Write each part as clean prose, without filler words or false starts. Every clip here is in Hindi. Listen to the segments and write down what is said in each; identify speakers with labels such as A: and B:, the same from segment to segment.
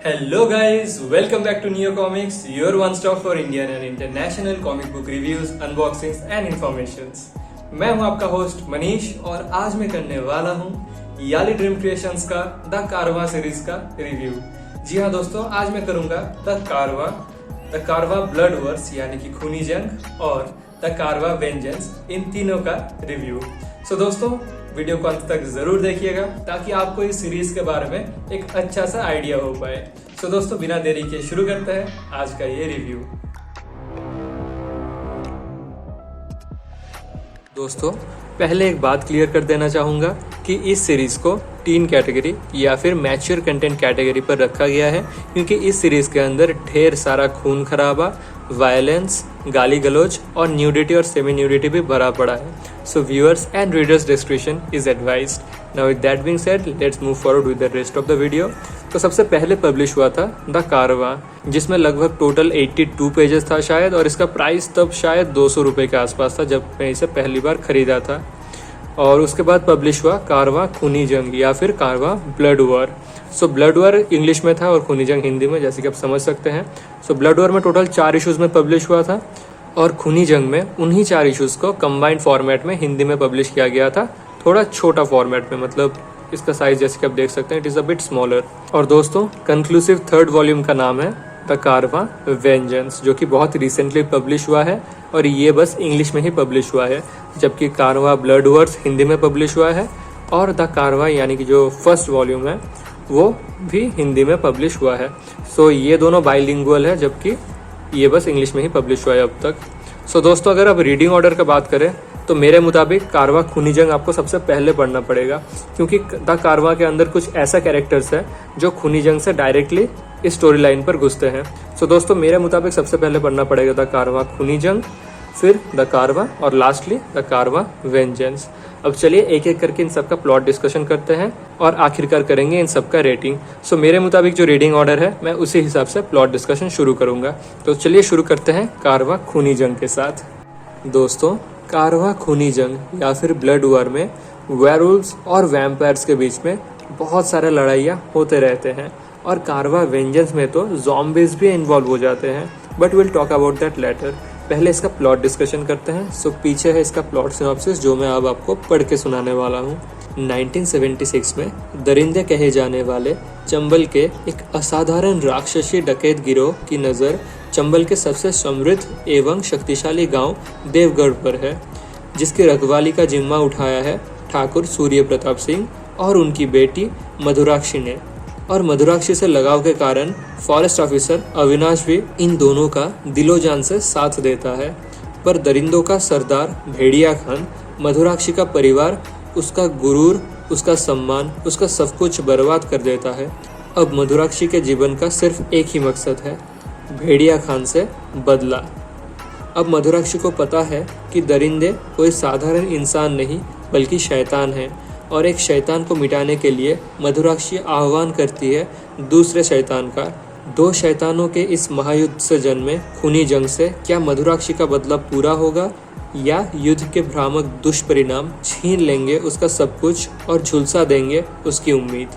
A: Hello guys, welcome back to Neo Comics, your one stop for Indian and international comic book reviews, unboxings and informations. मैं हूं आपका होस्ट मनीष और आज मैं करने वाला हूं याली ड्रीम क्रिएशंस का द कारवा सीरीज का रिव्यू। जी हाँ दोस्तों, आज मैं करूंगा द कारवा ब्लड वर्स यानी कि खूनी जंग और द कारवा वेंजेंस, इन तीनों का रिव्यू। सो दोस्तों, वीडियो को अंत तक जरूर देखिएगा ताकि आपको इस सीरीज के बारे में एक अच्छा सा आइडिया हो पाए। सो दोस्तों, बिना देरी के शुरू करते हैं आज का ये रिव्यू। दोस्तों, पहले एक बात क्लियर कर देना चाहूँगा कि इस सीरीज़ को टीन कैटेगरी या फिर मैच्योर कंटेंट कैटेगरी पर रखा गया है क्योंकि इस सीरीज़ के अंदर ढेर सारा खून खराबा, वायलेंस, गाली गलौज और न्यूडिटी और सेमी न्यूडिटी भी भरा पड़ा है। So viewers and readers description is advised. Now with that being said, let's move forward with the rest of the video. तो सबसे पहले पब्लिश हुआ था द कारवा, जिसमें लगभग टोटल 82 पेजेस था शायद, और इसका प्राइस तब शायद 200 रुपये के आसपास था जब मैं इसे पहली बार खरीदा था। और उसके बाद पब्लिश हुआ कारवा खूनी जंग या फिर कारवा blood war. So blood war English में था और खूनी जंग हिंदी में, जैसे कि आप समझ सकते हैं। सो ब्लड वॉर में टोटल 4 इशूज़ में पब्लिश हुआ था और खूनी जंग में उन्हीं 4 इशूज़ को कंबाइंड फॉर्मेट में हिंदी में पब्लिश किया गया था, थोड़ा छोटा फॉर्मेट में, मतलब इसका साइज जैसे कि आप देख सकते हैं, it is a bit smaller. और दोस्तों, कंक्लूसिव 3rd वॉल्यूम का नाम है द कारवा वेंजेंस, जो कि बहुत रिसेंटली पब्लिश हुआ है और ये बस इंग्लिश में ही पब्लिश हुआ है, जबकि कारवा ब्लड वर्स हिंदी में पब्लिश हुआ है और द कारवा यानी कि जो फर्स्ट वॉल्यूम है वो भी हिंदी में पब्लिश हुआ है। सो ये दोनों बाइलिंगुअल है, जबकि ये बस इंग्लिश में ही पब्लिश हुआ है अब तक। सो दोस्तों, अगर आप रीडिंग ऑर्डर का बात करें तो मेरे मुताबिक कारवा खूनी जंग आपको सबसे पहले पढ़ना पड़ेगा क्योंकि द कारवा के अंदर कुछ ऐसा कैरेक्टर्स है जो खूनी जंग से डायरेक्टली इस स्टोरी लाइन पर घुसते हैं। सो दोस्तों, मेरे मुताबिक सबसे पहले पढ़ना पड़ेगा द कारवा खूनी जंग, फिर द कारवा और लास्टली द कारवा वेंजेंस। अब चलिए एक एक करके इन सब का प्लॉट डिस्कशन करते हैं और आखिरकार करेंगे इन सब का रेटिंग। सो मेरे मुताबिक जो रीडिंग ऑर्डर है मैं उसी हिसाब से प्लॉट डिस्कशन शुरू करूंगा। तो चलिए शुरू करते हैं कारवा खूनी जंग के साथ। दोस्तों, कारवा खूनी जंग या फिर ब्लड वॉर में वेयरवुल्व्स और वैम्पायर्स के बीच में बहुत सारे लड़ाइयाँ होते रहते हैं और कारवा वेंजेंस में तो ज़ॉम्बीज भी इन्वॉल्व हो जाते हैं, but will talk about that later. पहले इसका प्लॉट डिस्कशन करते हैं। सो पीछे है इसका प्लॉट सिनॉप्सिस जो मैं अब आपको पढ़ के सुनाने वाला हूँ। 1976 में दरिंदे कहे जाने वाले चंबल के एक असाधारण राक्षसी डकैत गिरोह की नज़र चंबल के सबसे समृद्ध एवं शक्तिशाली गांव देवगढ़ पर है, जिसकी रखवाली का जिम्मा उठाया है ठाकुर सूर्य प्रताप सिंह और उनकी बेटी मधुराक्षी ने। और मधुराक्षी से लगाव के कारण फॉरेस्ट ऑफिसर अविनाश भी इन दोनों का दिलो जान से साथ देता है। पर दरिंदों का सरदार भेड़िया खान मधुराक्षी का परिवार, उसका गुरूर, उसका सम्मान, उसका सब कुछ बर्बाद कर देता है। अब मधुराक्षी के जीवन का सिर्फ एक ही मकसद है, भेड़िया खान से बदला। अब मधुराक्षी को पता है कि दरिंदे कोई साधारण इंसान नहीं बल्कि शैतान है और एक शैतान को मिटाने के लिए मधुराक्षी आह्वान करती है दूसरे शैतान का। 2 शैतानों के इस महायुद्ध से जन्मे खूनी जंग से क्या मधुराक्षी का बदला पूरा होगा या युद्ध के भ्रामक दुष्परिणाम छीन लेंगे उसका सब कुछ और झुलसा देंगे उसकी उम्मीद।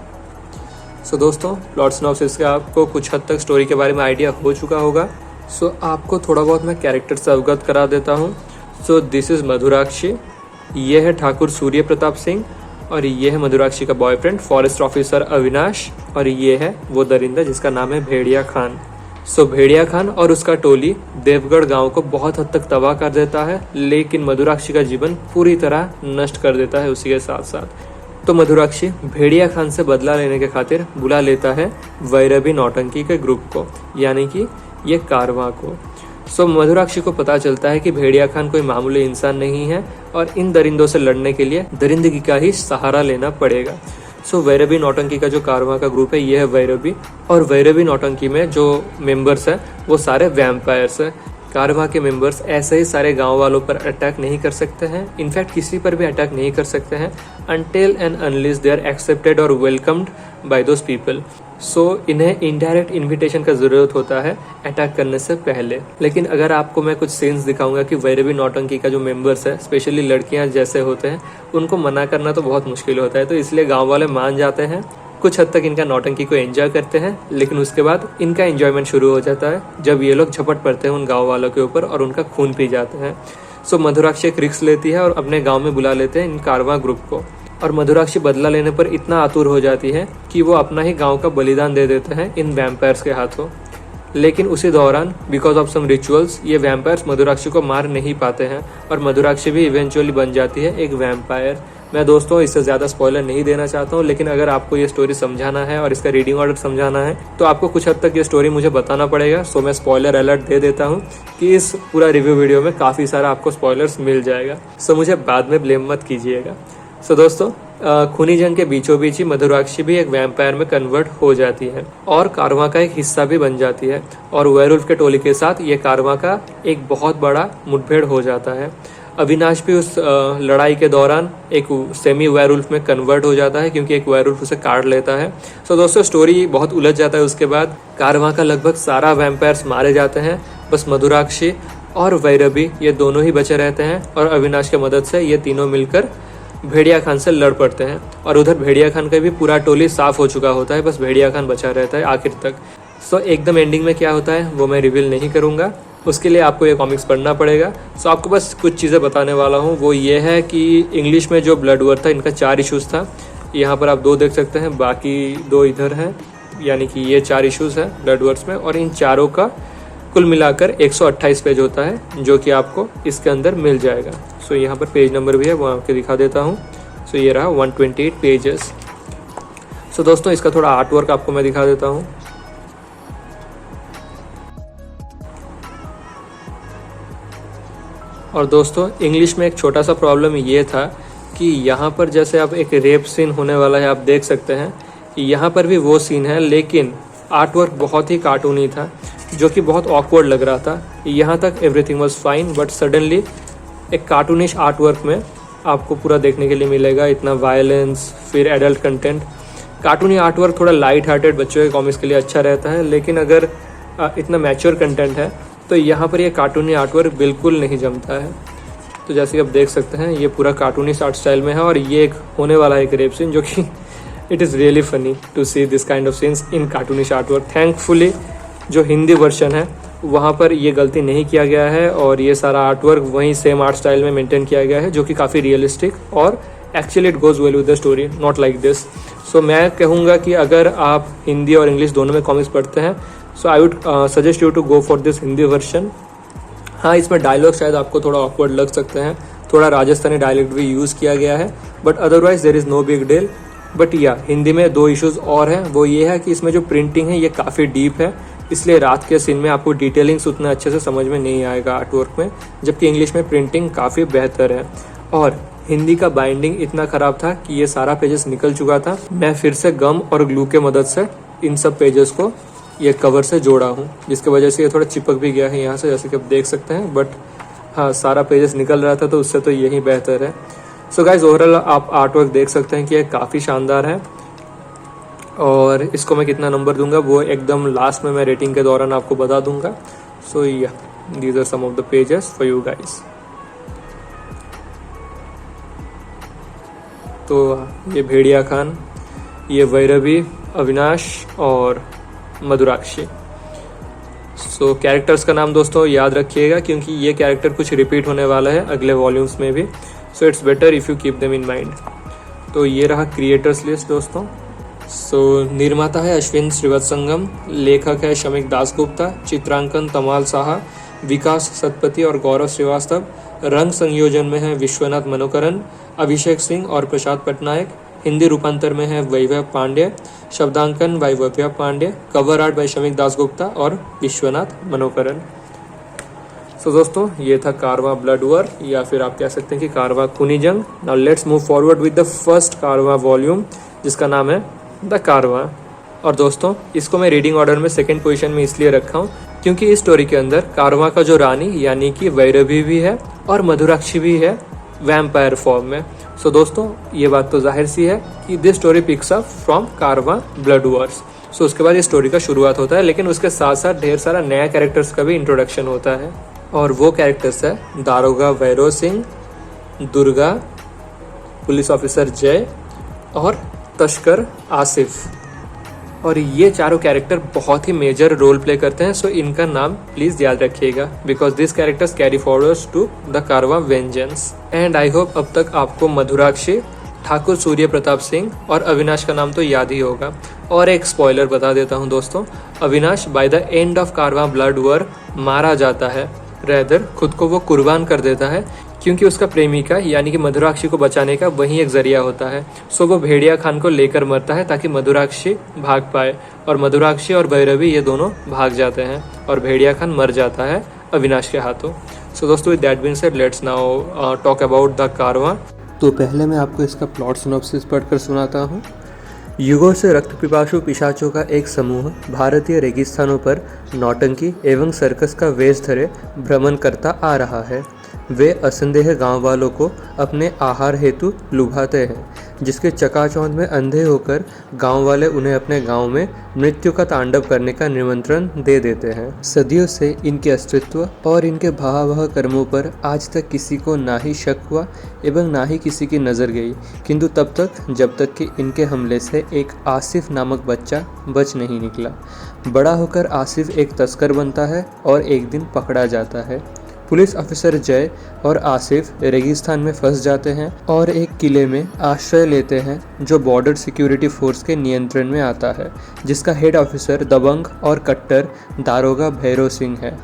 A: सो दोस्तों, प्लॉट सिनॉप्सिस से आपको कुछ हद तक स्टोरी के बारे में आइडिया हो चुका होगा। सो आपको थोड़ा बहुत मैं कैरेक्टर से अवगत करा देता हूँ। सो दिस इज़ मधुराक्षी, ये है ठाकुर सूर्य प्रताप सिंह और ये है मधुराक्षी का बॉयफ्रेंड फॉरेस्ट ऑफिसर अविनाश और ये है वो दरिंदा जिसका नाम है भेड़िया खान। सो भेड़िया खान और उसका टोली देवगढ़ गांव को बहुत हद तक तबाह कर देता है, लेकिन मधुराक्षी का जीवन पूरी तरह नष्ट कर देता है उसी के साथ साथ। तो मधुराक्षी भेड़िया खान से बदला लेने के खातिर बुला लेता है वैरवी नौटंकी के ग्रुप को, यानी कि ये कारवा को। सो मधुराक्षी को पता चलता है कि भेड़िया खान कोई मामूली इंसान नहीं है और इन दरिंदों से लड़ने के लिए दरिंदगी का ही सहारा लेना पड़ेगा। सो वैरवी नौटंकी का जो कारवा का ग्रुप है ये है वैरवी, और वैरवी नौटंकी में जो मेंबर्स हैं वो सारे वैम्पायर्स हैं। कारवा के मेंबर्स ऐसे ही सारे गांव वालों पर अटैक नहीं कर सकते हैं, इनफैक्ट किसी पर भी अटैक नहीं कर सकते हैं until and unless they are accepted or welcomed by those people. सो इन्हें इनडायरेक्ट इन्विटेशन का ज़रूरत होता है अटैक करने से पहले। लेकिन अगर आपको मैं कुछ सीन्स दिखाऊंगा कि वैरवी नौटंकी का जो मेंबर्स है, स्पेशली लड़कियां जैसे होते हैं, उनको मना करना तो बहुत मुश्किल होता है, तो इसलिए गांव वाले मान जाते हैं कुछ हद तक इनका नौटंकी को एंजॉय करते हैं, लेकिन उसके बाद इनका एंजॉयमेंट शुरू हो जाता है जब ये लोग झपट पड़ते हैं उन गाँव वालों के ऊपर और उनका खून पी जाते हैं। सो मधुराक्षी एक रिस्क लेती है और अपने गाँव में बुला लेते हैं इन कारवां ग्रुप को, और मधुराक्षी बदला लेने पर इतना आतुर हो जाती है कि वो अपना ही गांव का बलिदान दे देते हैं इन वैम्पायर्स के हाथों। लेकिन उसी दौरान बिकॉज ऑफ सम रिचुअल्स ये वैम्पायर्स मधुराक्षी को मार नहीं पाते हैं और मधुराक्षी भी इवेंचुअली बन जाती है एक वैम्पायर। मैं दोस्तों इससे ज़्यादा स्पॉइलर नहीं देना चाहता हूँ, लेकिन अगर आपको ये स्टोरी समझाना है और इसका रीडिंग ऑर्डर समझाना है तो आपको कुछ हद तक ये स्टोरी मुझे बताना पड़ेगा। सो मैं स्पॉइलर अलर्ट दे देता हूँ कि इस पूरा रिव्यू वीडियो में काफ़ी सारा आपको स्पॉयलर्स मिल जाएगा। सो मुझे बाद में ब्लेम मत कीजिएगा। सो दोस्तों खूनी जंग के बीचों बीच ही मधुराक्षी भी एक वैम्पायर में कन्वर्ट हो जाती है और कारवां का एक हिस्सा भी बन जाती है, और वेयरवुल्फ के टोली के साथ ये कारवां का एक बहुत बड़ा मुठभेड़ हो जाता है। अविनाश भी उस लड़ाई के दौरान एक सेमी वेयरवुल्फ में कन्वर्ट हो जाता है क्योंकि एक वेयरवुल्फ उसे काट लेता है। सो दोस्तों स्टोरी बहुत उलझ जाता है। उसके बाद कारवां का लगभग सारा वैम्पायर्स मारे जाते हैं, बस मधुराक्षी और वैरवी ये दोनों ही बचे रहते हैं, और अविनाश की मदद से ये तीनों मिलकर भेड़िया खान से लड़ पड़ते हैं। और उधर भेड़िया खान का भी पूरा टोली साफ हो चुका होता है, बस भेड़िया खान बचा रहता है आखिर तक। सो एकदम एंडिंग में क्या होता है वो मैं रिवील नहीं करूँगा, उसके लिए आपको ये कॉमिक्स पढ़ना पड़ेगा। सो आपको बस कुछ चीज़ें बताने वाला हूँ, वो ये है कि इंग्लिश में जो ब्लड वॉर था इनका 4 इशूज़ था। यहाँ पर आप 2 देख सकते हैं, बाकी 2 इधर हैं, यानी कि ये 4 इशूज़ हैं ब्लड वॉर्स में, और इन चारों का कुल मिलाकर 128 पेज होता है जो कि आपको इसके अंदर मिल जाएगा। सो यहाँ पर पेज नंबर भी है, वो आपको दिखा देता हूँ। सो ये रहा 128 पेजेस। सो दोस्तों इसका थोड़ा आर्ट वर्क आपको मैं दिखा देता हूँ। और दोस्तों इंग्लिश में एक छोटा सा प्रॉब्लम ये था कि यहाँ पर जैसे अब एक रेप सीन होने वाला है, आप देख सकते हैं यहाँ पर भी वो सीन है, लेकिन आर्ट वर्क बहुत ही कार्टूनी था जो कि बहुत ऑकवर्ड लग रहा था। यहाँ तक everything was fine, but suddenly एक कार्टूनिश आर्ट वर्क में आपको पूरा देखने के लिए मिलेगा इतना वायलेंस, फिर एडल्ट कंटेंट। कार्टूनी आर्ट वर्क थोड़ा लाइट हार्टेड बच्चों के कॉमिक्स के लिए अच्छा रहता है, लेकिन अगर इतना मैच्योर कंटेंट है तो यहाँ पर ये कार्टूनी आर्ट वर्क बिल्कुल नहीं जमता है। तो जैसे कि आप देख सकते हैं ये पूरा कार्टूनिश आर्ट स्टाइल में है, और ये एक होने वाला है एक रेप सीन जो कि it is really funny to see this kind of scenes in cartoonish art work. Thankfully जो हिंदी वर्जन है वहाँ पर ये गलती नहीं किया गया है, और ये सारा आर्ट वर्क वहीं सेम आर्ट स्टाइल में मेंटेन किया गया है जो कि काफ़ी रियलिस्टिक, और actually it goes well with the story, not like this. So मैं कहूँगा कि अगर आप हिंदी और इंग्लिश दोनों में कॉमिक्स पढ़ते हैं so I would suggest you to go for this Hindi version. हाँ, इसमें डायलॉग शायद आपको थोड़ा ऑकवर्ड लग सकते हैं, थोड़ा राजस्थानी डायलेक्ट भी यूज़ किया गया है, but otherwise there is no big deal. But yeah Hindi में 2 इश्यूज़ और हैं, वो ये है कि इसमें जो प्रिंटिंग है ये काफ़ी डीप है, इसलिए रात के सीन में आपको डिटेलिंग्स उतना अच्छे से समझ में नहीं आएगा आर्ट वर्क में, जबकि इंग्लिश में प्रिंटिंग काफ़ी बेहतर है। और हिंदी का बाइंडिंग इतना ख़राब था कि ये सारा पेजेस निकल चुका था। मैं फिर से गम और ग्लू के मदद से इन सब पेजेस को ये कवर से जोड़ा हूँ, जिसकी वजह से ये थोड़ा चिपक भी गया है यहाँ से, जैसे कि आप देख सकते हैं। बट हाँ, सारा पेजेस निकल रहा था तो उससे तो यही बेहतर है। सो गाइज ओवरऑल आप आर्ट वर्क देख सकते हैं कि ये काफ़ी शानदार है, और इसको मैं कितना नंबर दूंगा वो एकदम लास्ट में मैं रेटिंग के दौरान आपको बता दूंगा। So yeah these are some of the pages for you guys. तो ये भेड़िया खान, ये वैरवी, अविनाश और मधुराक्षी। सो कैरेक्टर्स का नाम दोस्तों याद रखिएगा क्योंकि ये कैरेक्टर कुछ रिपीट होने वाला है अगले वॉल्यूम्स में भी। So it's better if you keep them in mind. तो ये रहा क्रिएटर्स लिस्ट दोस्तों। सो निर्माता है अश्विन श्रीवत्संगम, लेखक है शमिक दासगुप्ता, चित्रांकन तमाल साहा, विकास सतपति और गौरव श्रीवास्तव, रंग संयोजन में है विश्वनाथ मनोकरन, अभिषेक सिंह और प्रसाद पटनायक, हिंदी रूपांतर में है वैभव पांडे, शब्दांकन by Vaibhav Pandey, cover art by Shamik Dasgupta और विश्वनाथ मनोकरन। सो दोस्तों ये था कारवां ब्लड वॉर, या फिर आप कह सकते हैं कि कारवां खूनी जंग। Now let's move forward with the first Karwaan volume जिसका नाम है द कारवां। और दोस्तों इसको मैं रीडिंग ऑर्डर में 2nd पोजीशन में इसलिए रखा हूँ क्योंकि इस स्टोरी के अंदर कारवां का जो रानी यानी कि वैरवी भी है और मधुराक्षी भी है वैम्पायर फॉर्म में। सो दोस्तों ये बात तो जाहिर सी है कि this story picks up from Karwaan blood Wars. सो उसके बाद इस स्टोरी का शुरुआत होता है, लेकिन उसके साथ साथ ढेर सारा नया कैरेक्टर्स का भी इंट्रोडक्शन होता है, और वो कैरेक्टर्स है दारोगा Vero Singh, Durga, police officer जय और तस्कर, आसिफ। और ये चारों कैरेक्टर बहुत ही मेजर रोल प्ले करते हैं, सो इनका नाम प्लीज याद रखिएगा because this characters carry forwards to the Karwaan vengeance. And I hope अब तक आपको मधुराक्षी, ठाकुर सूर्य प्रताप सिंह और अविनाश का नाम तो याद ही होगा। और एक स्पॉइलर बता देता हूँ दोस्तों, Avinash by the end of Karwaan blood war मारा जाता है, रेदर खुद को वो कुर्बान कर देता है, क्योंकि उसका प्रेमिका यानी कि मधुराक्षी को बचाने का वही एक जरिया होता है। सो वो भेड़िया खान को लेकर मरता है ताकि मधुराक्षी भाग पाए, और मधुराक्षी और भैरवी ये दोनों भाग जाते हैं और भेड़िया खान मर जाता है अविनाश के हाथों। सो दोस्तों with that being said let's now talk about the कारवां। तो पहले मैं आपको इसका प्लॉट सिनॉप्सिस पढ़कर सुनाता हूँ। युगों से रक्त पिपासु पिशाचों का एक समूह भारतीय रेगिस्तानों पर नौटंकी एवं सर्कस का वेश धरे भ्रमण करता आ रहा है। वे असंदेह गांव वालों को अपने आहार हेतु लुभाते हैं, जिसके चकाचौंध में अंधे होकर गांव वाले उन्हें अपने गांव में मृत्यु का तांडव करने का निमंत्रण दे देते हैं। सदियों से इनके अस्तित्व और इनके भयावह कर्मों पर आज तक किसी को ना ही शक हुआ एवं ना ही किसी की नज़र गई, किंतु तब तक जब तक कि इनके हमले से एक आसिफ नामक बच्चा बच नहीं निकला। बड़ा होकर आसिफ एक तस्कर बनता है और एक दिन पकड़ा जाता है। पुलिस ऑफिसर जय और आसिफ रेगिस्तान में फंस जाते हैं और एक किले में आश्रय लेते हैं जो बॉर्डर सिक्योरिटी फोर्स के नियंत्रण में आता है, जिसका हेड ऑफिसर दबंग और कट्टर दारोगा भैरव सिंह है।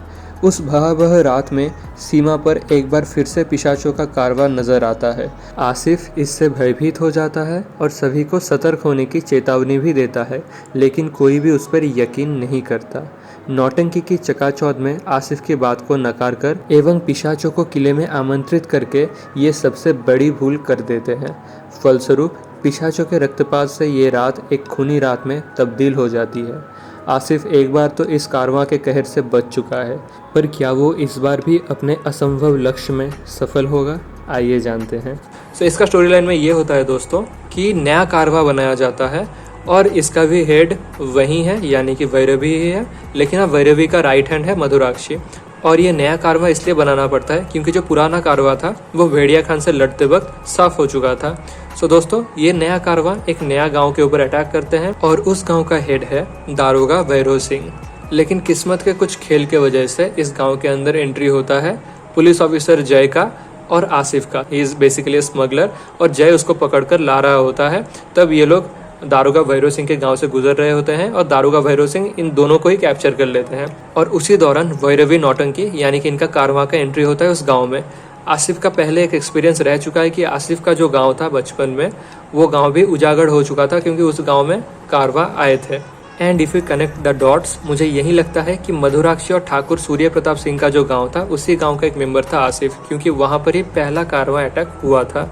A: उस भयावह रात में सीमा पर एक बार फिर से पिशाचों का कारवां नजर आता है। आसिफ इससे भयभीत हो जाता है और सभी को सतर्क होने की चेतावनी भी देता है, लेकिन कोई भी उस पर यकीन नहीं करता। नौटंकी की चकाचौंध में आसिफ की बात को नकार कर एवं पिशाचों को किले में आमंत्रित करके ये सबसे बड़ी भूल कर देते हैं। फलस्वरूप पिशाचों के रक्तपात से ये रात एक खूनी रात में तब्दील हो जाती है। आसिफ एक बार तो इस कारवां के कहर से बच चुका है, पर क्या वो इस बार भी अपने असंभव लक्ष्य में सफल होगा? आइए जानते हैं। सो इसका स्टोरी लाइन में ये होता है दोस्तों कि नया कारवां बनाया जाता है और इसका भी हेड वही है यानी कि भैरवी ही है, लेकिन अब भैरवी का राइट हैंड है मधुराक्षी। और ये नया कारवां इसलिए बनाना पड़ता है क्योंकि जो पुराना कारवां था वो भेड़िया खान से लड़ते वक्त साफ हो चुका था। सो दोस्तों ये नया कारवां एक नया गांव के ऊपर अटैक करते हैं और उस गांव का हेड है दारोगा भैरव सिंह। लेकिन किस्मत के कुछ खेल के वजह से इस गांव के अंदर एंट्री होता है पुलिस ऑफिसर जय का और आसिफ का। ही इज बेसिकली स्मगलर और जय उसको पकड़कर ला रहा होता है। तब ये लोग दारोगा भैरव सिंह के गांव से गुजर रहे होते हैं और दारोगा भैरव सिंह इन दोनों को ही कैप्चर कर लेते हैं। और उसी दौरान भैरवी नौटंकी यानी कि इनका कारवां का एंट्री होता है उस गांव में। आसिफ का पहले एक एक्सपीरियंस रह चुका है कि आसिफ का जो गांव था बचपन में वो गांव भी उजागर हो चुका था क्योंकि उस गांव में कारवां आए थे। And if you connect the dots, मुझे यही लगता है कि मधुराक्षी और ठाकुर सूर्य प्रताप सिंह का जो गांव था उसी गांव का एक मेंबर था आसिफ, क्योंकि वहां पर ही पहला कारवां अटैक हुआ था।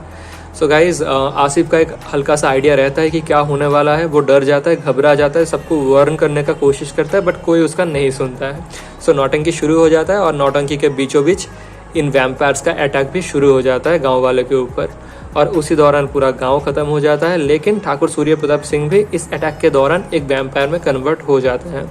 A: सो गाइज आसिफ का एक हल्का सा आइडिया रहता है कि क्या होने वाला है। वो डर जाता है, घबरा जाता है, सबको वार्न करने का कोशिश करता है, बट कोई उसका नहीं सुनता है। सो नौटंकी शुरू हो जाता है और नौटंकी के बीचों बीच इन वैम्पायर्स का अटैक भी शुरू हो जाता है गांव वाले के ऊपर और उसी दौरान पूरा गांव खत्म हो जाता है। लेकिन ठाकुर सूर्य प्रताप सिंह भी इस अटैक के दौरान एक वैम्पायर में कन्वर्ट हो जाते हैं।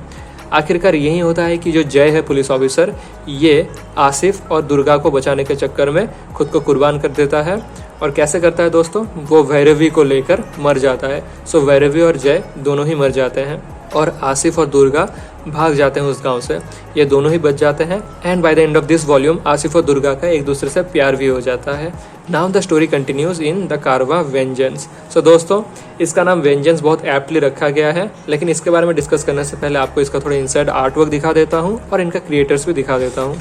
A: आखिरकार यही होता है कि जो जय है पुलिस ऑफिसर, ये आसिफ और दुर्गा को बचाने के चक्कर में खुद को कुर्बान कर देता है। और कैसे करता है दोस्तों? वो भैरवी को लेकर मर जाता है। सो भैरवी और जय दोनों ही मर जाते हैं और आसिफ और दुर्गा भाग जाते हैं उस गांव से। ये दोनों ही बच जाते हैं and by the end of this volume Asif और दुर्गा का एक दूसरे से प्यार भी हो जाता है। Now the story continues in the Karwaan vengeance. सो दोस्तों इसका नाम वेंजेंस बहुत एप्टली रखा गया है, लेकिन इसके बारे में डिस्कस करने से पहले आपको इसका थोड़ा इनसाइड आर्ट वर्क दिखा देता हूँ और इनका क्रिएटर्स भी दिखा देता हूँ।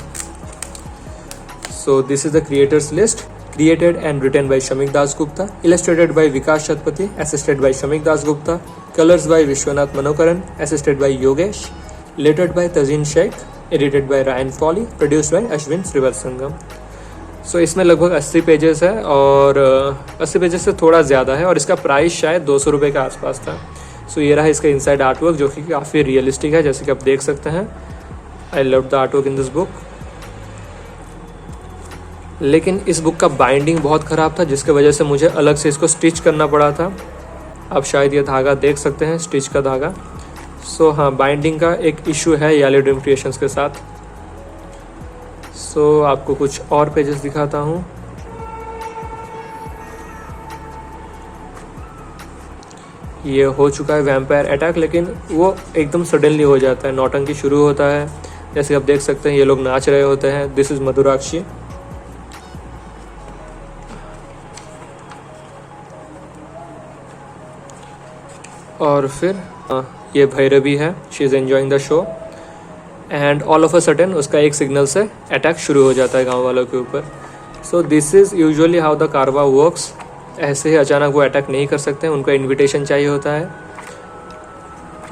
A: So this is the creators list. Created and written by Shamik Das Gupta, illustrated by Vikas Shatpathy, assisted by Shamik Das Gupta, colors by Vishwanath Manokaran, assisted by Yogesh, lettered by Tazeen Sheikh, edited by Ryan Foley, produced by Ashwin Srivatsangam. So इसमें लगभग 80 पेजेस है और 80 पेजेस से थोड़ा ज़्यादा है और इसका प्राइस शायद 200 रुपये के आसपास था। सो ये रहा इसका इनसाइड आर्टवर्क जो कि काफ़ी रियलिस्टिक है, जैसे कि आप देख सकते हैं। I love the artwork in this book. लेकिन इस बुक का बाइंडिंग बहुत ख़राब था, जिसके वजह से मुझे अलग से इसको स्टिच करना पड़ा था। आप शायद ये धागा देख सकते हैं, स्टिच का धागा। सो हाँ, बाइंडिंग का एक इशू है येलो ड्रीम क्रिएशंस के साथ। सो आपको कुछ और पेजेस दिखाता हूँ। ये हो चुका है वैम्पायर अटैक, लेकिन वो एकदम सडनली हो जाता है, नौटंकी शुरू होता है। जैसे आप देख सकते हैं ये लोग नाच रहे होते हैं। This is Madhurakshi. और फिर ये भैरवी है, she is enjoying the show and all of a sudden उसका एक सिग्नल से अटैक शुरू हो जाता है गांव वालों के ऊपर। सो this is usually how the कारवा वर्क्स। ऐसे ही अचानक वो अटैक नहीं कर सकते, उनको इनविटेशन चाहिए होता है।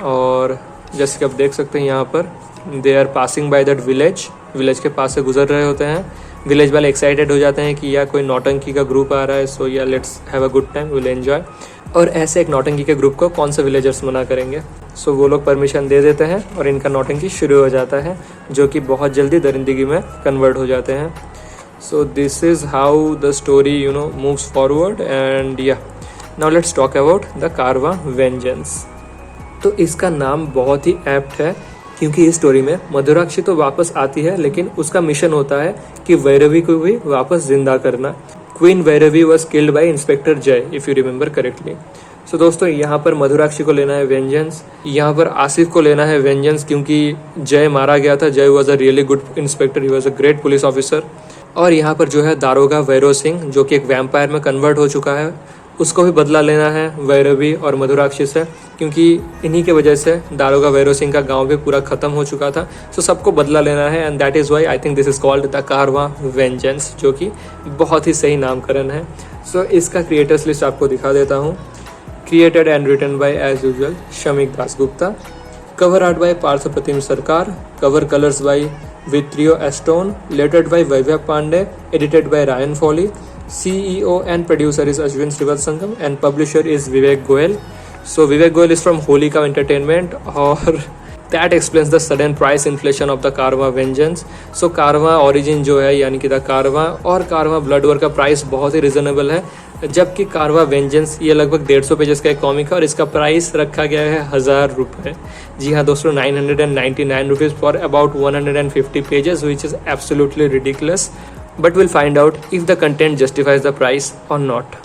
A: और जैसे कि आप देख सकते हैं यहाँ पर they are passing by that village के पास से गुजर रहे होते हैं। विलेज वाले एक्साइटेड हो जाते हैं कि या कोई नौटंकी का ग्रुप आ रहा है, सो या let's have a good time, will enjoy. और ऐसे एक नौटंकी के ग्रुप को कौन से विलेजर्स मना करेंगे। सो वो लोग परमिशन दे देते हैं और इनका नौटंकी शुरू हो जाता है, जो कि बहुत जल्दी दरिंदगी में कन्वर्ट हो जाते हैं। So this is how the story moves forward and yeah now let's talk about the कारवा वेंजेंस। तो इसका नाम बहुत ही एप्ट है, क्योंकि इस स्टोरी में मधुराक्षी तो वापस आती है, लेकिन उसका मिशन होता है कि भैरवी को भी वापस जिंदा करना। Queen Bhairavi was killed by inspector जय, इफ यू रिमेंबर करेक्टली। सो दोस्तों यहाँ पर मधुराक्षी को लेना है वेंजेंस, यहाँ पर आसिफ को लेना है वेंजेंस, क्योंकि जय मारा गया था। जय was a really good inspector, he was a great police officer. और यहाँ पर जो है दारोगा भैरव सिंह, जो कि एक वैम्पायर में कन्वर्ट हो चुका है, उसको भी बदला लेना है भैरवी और मधुराक्षी से, क्योंकि इन्हीं की वजह से दारोगा भैरव सिंह का गांव भी पूरा खत्म हो चुका था। सो सबको बदला लेना है and that is why I think this is called the कारवा वेंजेंस, जो कि बहुत ही सही नामकरण है। सो इसका क्रिएटर्स लिस्ट आपको दिखा देता हूँ। Created and written by as usual Shamik Dasgupta, cover art by Partha Pratim Sarkar, cover colours by Vittorio Astone, lettered by Vaibhav Pandey, edited by Ryan Foley, CEO and producer is Ashwin Srivastangam and publisher is Vivek Goel. So Vivek Goel is from Holika Entertainment और that explains the sudden price inflation of the Karwa Vengeance. So Karwa origin जो है यानी कि द कारवा और कारवा ब्लड वॉर का प्राइस बहुत ही रिजनेबल है, जबकि कारवा वेंजेंस ये लगभग 150 पेजेस का एक कॉमिक है और इसका प्राइस रखा गया है 1000 रुपये। जी हाँ दोस्तों, 999 rupees for about 150 pages, which is absolutely ridiculous, but will find out if the content justifies the price और नॉट।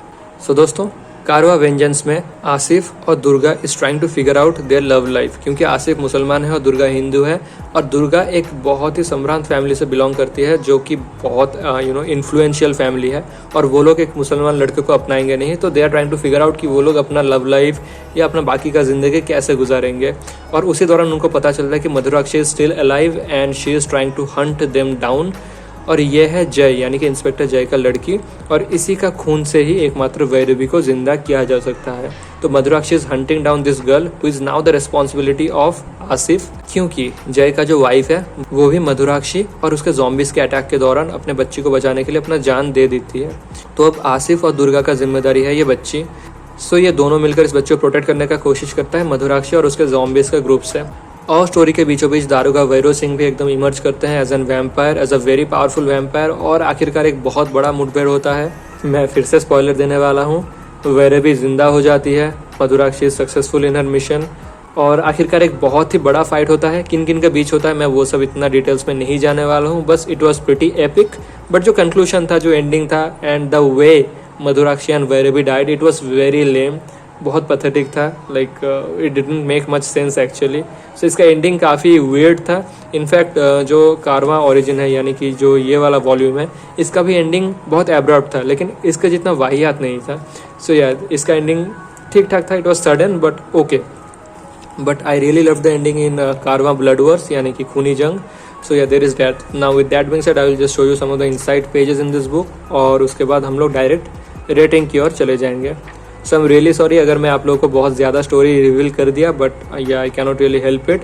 A: सो दोस्तों कारवा वेंजेंस में आसिफ और Durga is trying to figure out their love life, क्योंकि आसिफ मुसलमान है और दुर्गा हिंदू है, और दुर्गा एक बहुत ही संभ्रांत फैमिली से बिलोंग करती है, जो कि बहुत इन्फ्लुएंशियल फैमिली है, और वो लोग एक मुसलमान लड़के को अपनाएंगे नहीं। तो they are trying to figure out कि वो लोग अपना लव लाइफ या अपना बाकी का जिंदगी कैसे गुजारेंगे। और उसी दौरान उनको पता चलता है कि Madhurakshi is still alive and she is trying to hunt them down. और ये है जय यानी कि इंस्पेक्टर जय का लड़की, और इसी का खून से ही एकमात्र भैरवी को जिंदा किया जा सकता है। तो Madhurakshi is hunting down this girl who is now the responsibility of Asif, क्योंकि जय का जो वाइफ है वो भी मधुराक्षी और उसके zombies के अटैक के दौरान अपने बच्ची को बचाने के लिए अपना जान दे देती है। तो अब आसिफ और दुर्गा का जिम्मेदारी है ये बच्ची। सो ये दोनों मिलकर इस बच्चे को प्रोटेक्ट करने का कोशिश करता है, मधुराक्षी और उसके zombies के ग्रुप से। और स्टोरी के बीचों बीच दारोगा भैरव सिंह भी एकदम इमर्ज करते हैं as an vampire, as a very powerful vampire, और आखिरकार एक बहुत बड़ा मुठभेड़ होता है। मैं फिर से स्पॉइलर देने वाला हूँ। भैरवी जिंदा हो जाती है, मधुराक्षी सक्सेसफुल इन हर मिशन, और आखिरकार एक बहुत ही बड़ा फाइट होता है। किन किन के बीच होता है मैं वो सब इतना डिटेल्स में नहीं जाने वाला हूँ, बस it was pretty epic. But जो कंक्लूजन था, जो एंडिंग था, and the way Madhurakshi and Bhairavi died, it was very lame, बहुत पैथेटिक था। Like it didn't make much sense actually. So इसका एंडिंग काफ़ी वियर्ड था। इनफैक्ट जो कारवा ओरिजिन है यानी कि जो ये वाला वॉल्यूम है, इसका भी एंडिंग बहुत एब्रप्ट था, लेकिन इसका जितना वाहियात नहीं था। सो यार इसका एंडिंग ठीक ठाक था, it was sudden but okay. But I really love the ending in Karwaan blood wars यानी कि खूनी जंग। So yeah there is that. Now with that being said I will just show you some of the inside pages in this book, और उसके बाद हम लोग डायरेक्ट रेटिंग की ओर चले जाएंगे। सो आई एम रियली सॉरी अगर मैं आप लोगों को बहुत ज़्यादा स्टोरी रिवील कर दिया, but yeah I cannot really help it.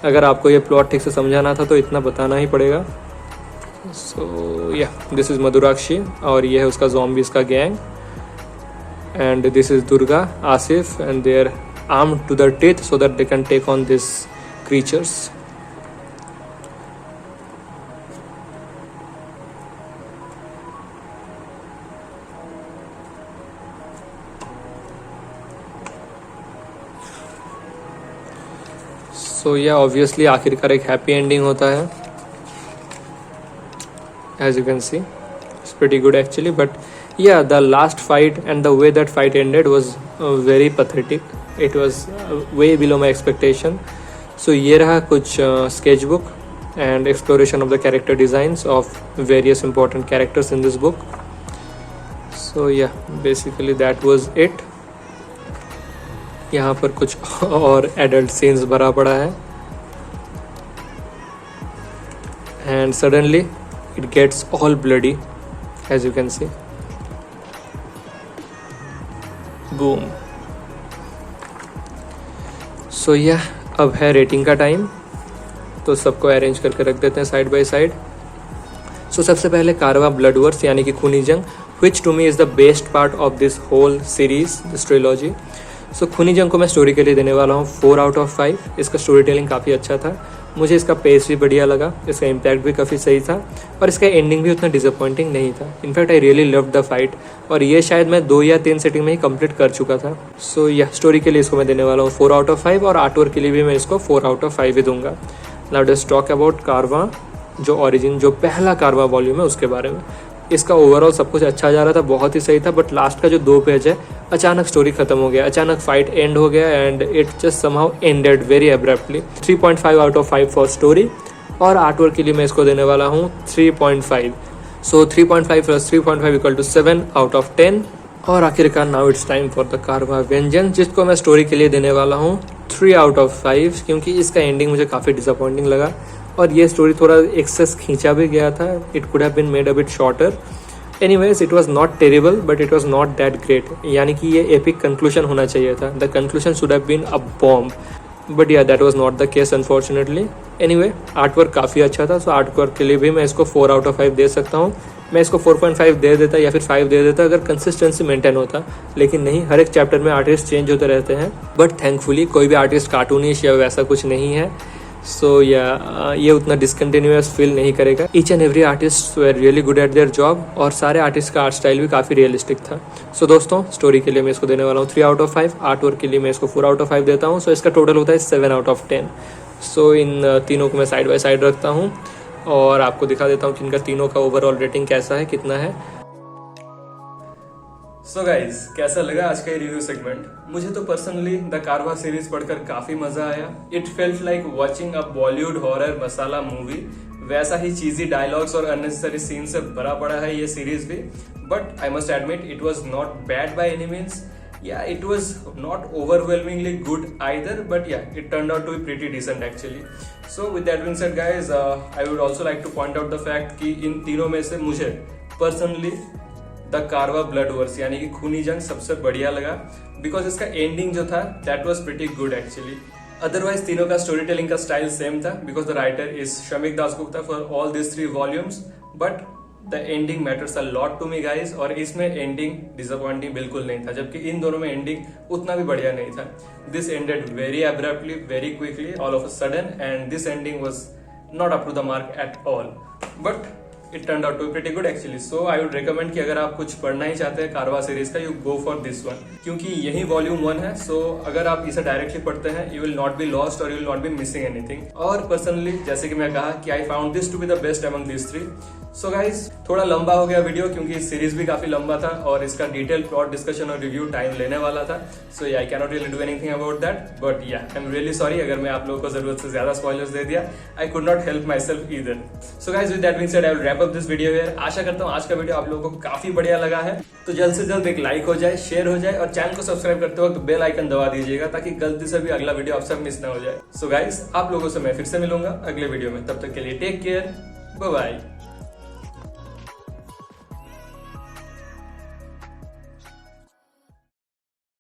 A: अगर आपको ये प्लॉट ठीक से समझाना था तो इतना बताना ही पड़ेगा। सो या दिस इज़ मधुराक्षी और ये है उसका zombies का gang, and this is Durga, Asif, and they are armed to the teeth so that they can take on this creatures. So yeah obviously आखिरकार एक हैप्पी एंडिंग होता है, as you can see it's pretty good actually. But yeah, the last fight and the way that fight ended was very pathetic. It was way below my expectation. So ये रहा कुछ sketch book and exploration of the character designs of various important characters in this book. So yeah, basically that was it. यहाँ पर कुछ और adult scenes भरा पड़ा है and suddenly it gets all bloody as you can see. Boom. So yeah, अब है रेटिंग का टाइम, तो सबको अरेंज करके रख देते हैं साइड बाय साइड। सो सबसे पहले कारवा ब्लड वर्स यानी कि खूनी Jung, which to me is the best part of this whole series, this trilogy. So Khooni Jung को मैं स्टोरी के लिए देने वाला हूँ 4 आउट ऑफ 5। इसका स्टोरी टेलिंग काफ़ी अच्छा था, मुझे इसका पेस भी बढ़िया लगा, इसका इम्पैक्ट भी काफ़ी सही था और इसका एंडिंग भी उतना डिसअपॉइंटिंग नहीं था। In fact I really love the fight और ये शायद मैं 2 या 3 सेटिंग में ही कंप्लीट कर चुका था। सो यह स्टोरी के लिए इसको मैं देने वाला हूँ 4 आउट ऑफ 5 और आर्ट वर्क के लिए भी मैं इसको 4 आउट ऑफ 5 ही दूंगा। नाउ लेट्स टॉक अबाउट कारवा, जो ओरिजिन, जो पहला कारवा वॉल्यूम है उसके बारे में। इसका ओवरऑल सब कुछ अच्छा जा रहा था, बहुत ही सही था, बट लास्ट का जो 2 पेज है अचानक स्टोरी खत्म हो गया, अचानक फाइट एंड हो गया and it just somehow ended very abruptly. 3.5 out of 5 for story और आर्ट वर्क के लिए मैं इसको देने वाला हूँ 3.5। So 3.5 plus 3.5 equal to 7 out of 10। और आखिरकार now it's time for the कारवा वेंजेंस, जिसको मैं स्टोरी के लिए देने वाला हूँ 3 आउट ऑफ 5, क्योंकि इसका एंडिंग मुझे काफ़ी डिसअपॉइंटिंग लगा और ये स्टोरी थोड़ा एक्सेस खींचा भी गया था। It could have been made a bit shorter. Anyways it was not terrible but it was not that great, यानी कि ये एपिक कंक्लूजन होना चाहिए था। The conclusion should have been a bomb, but yeah that was not the case unfortunately. Anyway art work काफ़ी अच्छा था, सो आर्ट वर्क के लिए भी मैं इसको 4 आउट ऑफ 5 दे सकता हूँ। मैं इसको 4.5 दे देता या फिर 5 दे देता अगर कंसिस्टेंसी मेंटेन होता, लेकिन नहीं, हर एक चैप्टर में आर्टिस्ट चेंज होते रहते हैं। बट थैंकफुली कोई भी आर्टिस्ट कार्टूनिश या वैसा कुछ नहीं है, सो ये उतना डिसकंटिन्यूअस फील नहीं करेगा। Each and every artist where really good at their job और सारे आर्टिस्ट का आर्ट स्टाइल भी काफ़ी रियलिस्टिक था। सो दोस्तों, स्टोरी के लिए मैं इसको देने वाला हूँ 3 आउट ऑफ 5, आर्ट वर्क के लिए मैं इसको 4 आउट ऑफ 5 देता हूँ। सो इसका टोटल होता है 7 आउट ऑफ 10। सो इन तीनों को मैं साइड बाय साइड रखता हूँ और आपको दिखा देता हूँ कि इनका तीनों का ओवरऑल रेटिंग कैसा है, कितना है। सो गाइज, कैसा लगा आज का ये रिव्यू सेगमेंट? मुझे तो पर्सनली द कारवा सीरीज पढ़कर काफी मजा आया। It felt like watching a Bollywood horror masala movie. वैसा ही चीजी डायलॉग्स और अननेसेसरी सीन से भरा पड़ा है ये सीरीज भी, but I must admit it was not bad by any means. Yeah, it was not overwhelmingly good either, but yeah, it turned out to be pretty decent actually. So with that being said guys, I would also like to point out the fact कि इन तीनों में से मुझे personally द कारवा ब्लड वर्स यानी कि खूनी जंग सबसे बढ़िया लगा, बिकॉज इसका एंडिंग जो था that was pretty good actually. Otherwise तीनों का स्टोरी टेलिंग का स्टाइल सेम था, because the writer is Shamik Dasgupta for all this 3 volumes, but the ending matters a lot to me guys. और इसमें एंडिंग डिसअपॉइंटिंग बिल्कुल नहीं था, जबकि इन दोनों में एंडिंग उतना भी बढ़िया नहीं था। This ended very abruptly, very quickly, all of a sudden, and this ending was not up to the mark at all, but it turned out to be pretty good actually. So I would recommend कि अगर आप कुछ पढ़ना ही चाहते हैं कारवा सीरीज का, you go for this one, क्योंकि यही वॉल्यूम 1 है। सो अगर आप इसे डायरेक्टली पढ़ते हैं, you will not be lost और you will not be missing anything. और पर्सनली जैसे कि मैं कहा कि I found this to be the best among this 3। So guys, थोड़ा लंबा हो गया वीडियो क्योंकि सीरीज भी काफी लंबा था और इसका डिटेल प्लॉट डिस्कशन और रिव्यू टाइम लेने वाला था। So I can not really do anything about that, but yeah I am really sorry अगर मैं आप लोगों को जरूरत से ज्यादा स्पॉयलर्स दे दिया। I could not help myself either. So guys, with that being said I will wrap up this video here. आशा करता हूँ आज का वीडियो आप लोगों को काफी बढ़िया लगा है, तो जल्द से जल्द एक लाइक हो जाए, शेयर हो जाए और चैनल को सब्सक्राइब करते वक्त बेल आइकन दबा दीजिएगा ताकि गलती से भी अगला वीडियो आपसे मिस ना हो जाए। सो गाइज, आप लोगों से मैं फिर से मिलूंगा अगले वीडियो में, तब तक के लिए टेक केयर, बाय बाय।